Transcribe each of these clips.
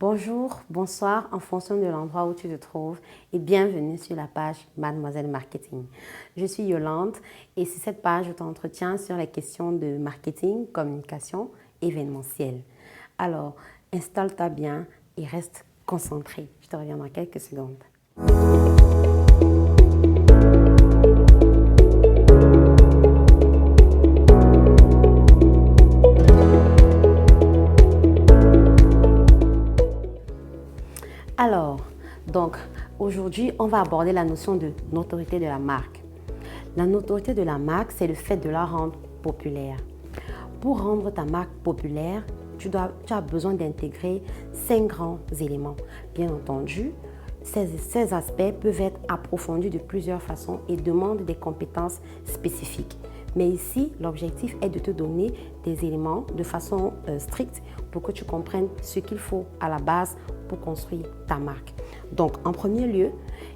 Bonjour, bonsoir en fonction de l'endroit où tu te trouves et bienvenue sur la page Mademoiselle Marketing. Je suis Yolande et sur cette page, je t'entretiens sur les questions de marketing, communication, événementiel. Alors, installe-toi bien et reste concentré. Je te reviens dans quelques secondes. Alors, aujourd'hui, on va aborder la notion de notoriété de la marque. La notoriété de la marque, c'est le fait de la rendre populaire. Pour rendre ta marque populaire, tu as besoin d'intégrer 5 grands éléments. Bien entendu, ces aspects peuvent être approfondis de plusieurs façons et demandent des compétences spécifiques. Mais ici, l'objectif est de te donner des éléments de façon stricte pour que tu comprennes ce qu'il faut à la base pour construire ta marque. Donc, en premier lieu,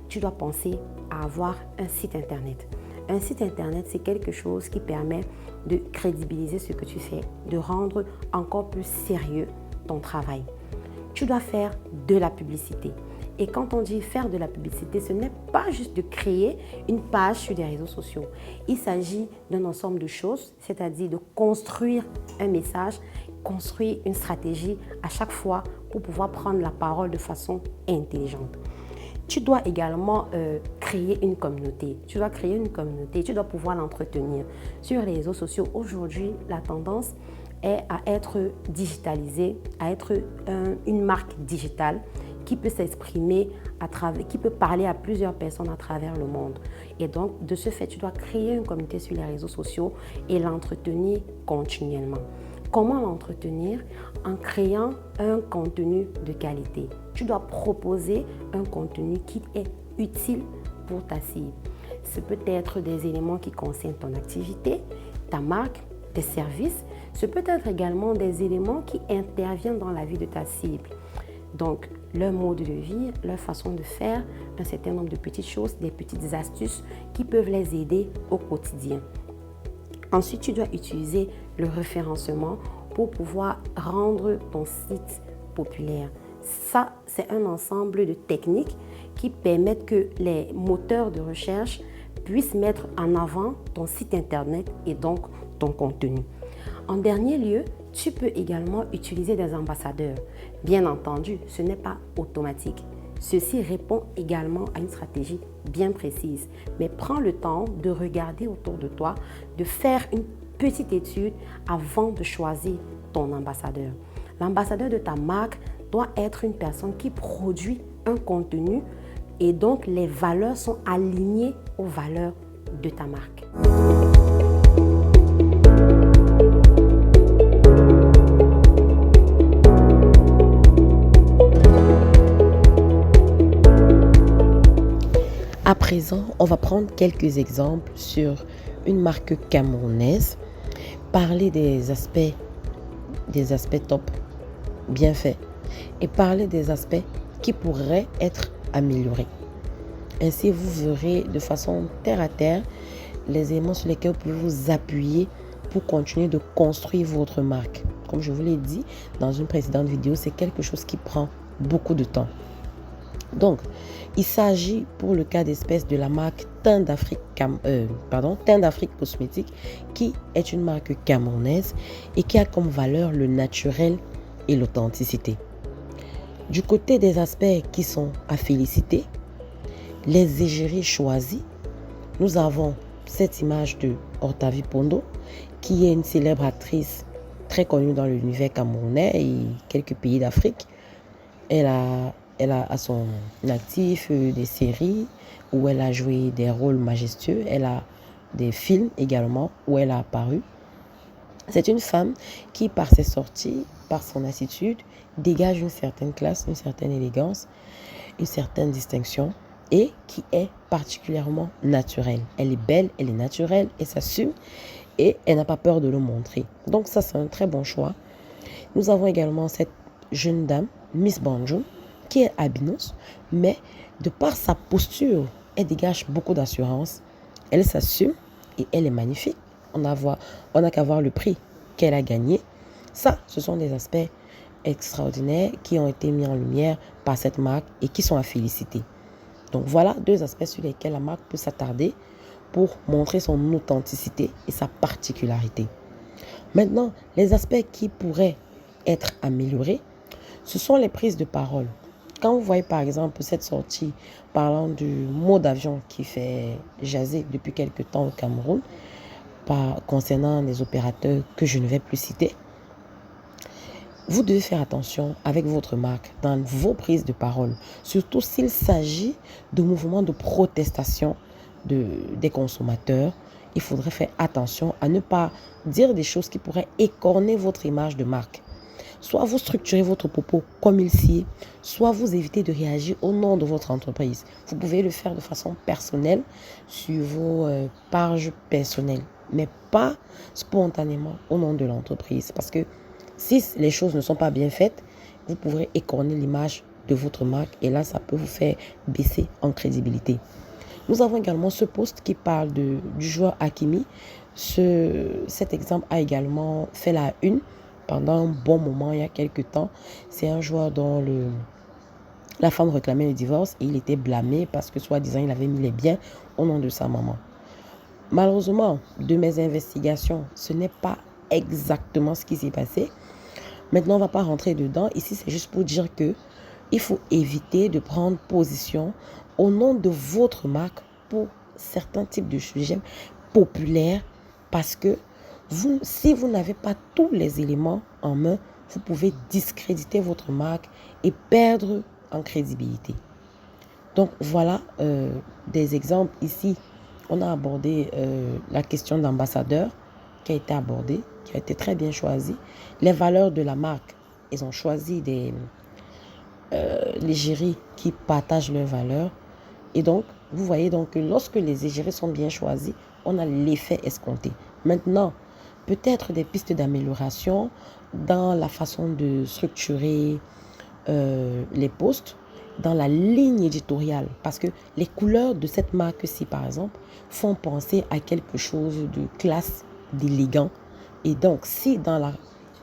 tu dois penser à avoir un site internet. Un site internet, c'est quelque chose qui permet de crédibiliser ce que tu fais, de rendre encore plus sérieux ton travail. Tu dois faire de la publicité. Et quand on dit faire de la publicité, ce n'est pas juste de créer une page sur des réseaux sociaux. Il s'agit d'un ensemble de choses, c'est-à-dire de construire un message, construire une stratégie à chaque fois pour pouvoir prendre la parole de façon intelligente. Tu dois également créer une communauté. Tu dois pouvoir l'entretenir. Sur les réseaux sociaux, aujourd'hui, la tendance est à être digitalisée, à être une marque digitale qui peut s'exprimer qui peut parler à plusieurs personnes à travers le monde. Et donc, de ce fait, tu dois créer une communauté sur les réseaux sociaux et l'entretenir continuellement. Comment l'entretenir? En créant un contenu de qualité. Tu dois proposer un contenu qui est utile pour ta cible. Ce peut être des éléments qui concernent ton activité, ta marque, tes services. Ce peut être également des éléments qui interviennent dans la vie de ta cible. Donc, leur mode de vie, leur façon de faire, un certain nombre de petites choses, des petites astuces qui peuvent les aider au quotidien. Ensuite, tu dois utiliser le référencement pour pouvoir rendre ton site populaire. Ça, c'est un ensemble de techniques qui permettent que les moteurs de recherche puissent mettre en avant ton site internet et donc ton contenu. En dernier lieu, tu peux également utiliser des ambassadeurs. Bien entendu, ce n'est pas automatique. Ceci répond également à une stratégie bien précise. Mais prends le temps de regarder autour de toi, de faire une petite étude avant de choisir ton ambassadeur. L'ambassadeur de ta marque doit être une personne qui produit un contenu et donc les valeurs sont alignées aux valeurs de ta marque. À présent, on va prendre quelques exemples sur une marque camerounaise, parler des aspects top, bien faits, et parler des aspects qui pourraient être améliorés. Ainsi, vous verrez de façon terre à terre les éléments sur lesquels vous pouvez vous appuyer pour continuer de construire votre marque. Comme je vous l'ai dit dans une précédente vidéo, c'est quelque chose qui prend beaucoup de temps. Donc, il s'agit pour le cas d'espèce de la marque Teint d'Afrique Cosmétique, qui est une marque camerounaise et qui a comme valeur le naturel et l'authenticité. Du côté des aspects qui sont à féliciter, les égéries choisies, nous avons cette image de Horta Pondo, qui est une célèbre actrice très connue dans l'univers camerounais et quelques pays d'Afrique. Elle a à son actif des séries où elle a joué des rôles majestueux. Elle a des films également où elle a apparu. C'est une femme qui, par ses sorties, par son attitude, dégage une certaine classe, une certaine élégance, une certaine distinction et qui est particulièrement naturelle. Elle est belle, elle est naturelle, elle s'assume et elle n'a pas peur de le montrer. Donc ça, c'est un très bon choix. Nous avons également cette jeune dame, Miss Banjo, qui est albinos, mais de par sa posture, elle dégage beaucoup d'assurance. Elle s'assume et elle est magnifique. On n'a qu'à voir le prix qu'elle a gagné. Ça, ce sont des aspects extraordinaires qui ont été mis en lumière par cette marque et qui sont à féliciter. Donc voilà 2 aspects sur lesquels la marque peut s'attarder pour montrer son authenticité et sa particularité. Maintenant, les aspects qui pourraient être améliorés, ce sont les prises de parole. Quand vous voyez par exemple cette sortie parlant du mot d'avion qui fait jaser depuis quelque temps au Cameroun, concernant les opérateurs que je ne vais plus citer, vous devez faire attention avec votre marque dans vos prises de parole, surtout s'il s'agit de mouvements de protestation des consommateurs. Il faudrait faire attention à ne pas dire des choses qui pourraient écorner votre image de marque. Soit vous structurez votre propos comme il s'y est, soit vous évitez de réagir au nom de votre entreprise. Vous pouvez le faire de façon personnelle sur vos pages personnelles, mais pas spontanément au nom de l'entreprise. Parce que si les choses ne sont pas bien faites, vous pourrez écorner l'image de votre marque et là, ça peut vous faire baisser en crédibilité. Nous avons également ce post qui parle du joueur Hakimi. Cet exemple a également fait la une pendant un bon moment, il y a quelques temps. C'est un joueur dont la femme réclamait le divorce et il était blâmé parce que soi-disant il avait mis les biens au nom de sa maman. Malheureusement, de mes investigations, ce n'est pas exactement ce qui s'est passé. Maintenant, on ne va pas rentrer dedans. Ici, c'est juste pour dire que il faut éviter de prendre position au nom de votre marque pour certains types de sujets populaires parce que si vous n'avez pas tous les éléments en main, vous pouvez discréditer votre marque et perdre en crédibilité. Donc voilà des exemples. Ici, on a abordé la question d'ambassadeur qui a été abordée, qui a été très bien choisie. Les valeurs de la marque, ils ont choisi l'égérie qui partagent leurs valeurs. Et donc, vous voyez donc que lorsque les égéries sont bien choisis, on a l'effet escompté. Maintenant, peut-être des pistes d'amélioration dans la façon de structurer les posts, dans la ligne éditoriale. Parce que les couleurs de cette marque-ci, par exemple, font penser à quelque chose de classe, d'élégant. Et donc, si dans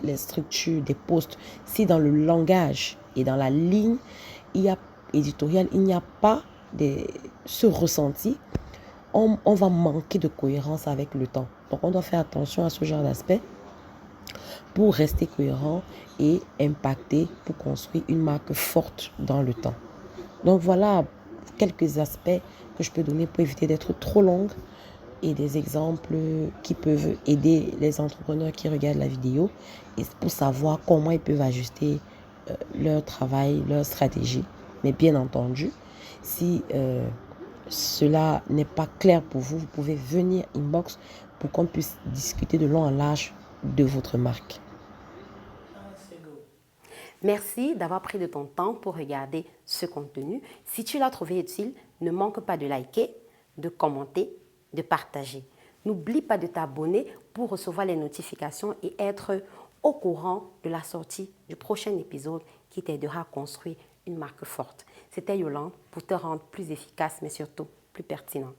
les structures des posts, si dans le langage et dans la ligne éditoriale, il n'y a pas ce ressenti, on va manquer de cohérence avec le temps. Donc, on doit faire attention à ce genre d'aspect pour rester cohérent et impacter pour construire une marque forte dans le temps. Donc, voilà quelques aspects que je peux donner pour éviter d'être trop longue et des exemples qui peuvent aider les entrepreneurs qui regardent la vidéo et pour savoir comment ils peuvent ajuster leur travail, leur stratégie. Mais bien entendu, si cela n'est pas clair pour vous, vous pouvez venir inbox pour qu'on puisse discuter de long en large de votre marque. Merci d'avoir pris de ton temps pour regarder ce contenu. Si tu l'as trouvé utile, ne manque pas de liker, de commenter, de partager. N'oublie pas de t'abonner pour recevoir les notifications et être au courant de la sortie du prochain épisode qui t'aidera à construire une marque forte. C'était Yolande pour te rendre plus efficace mais surtout plus pertinent.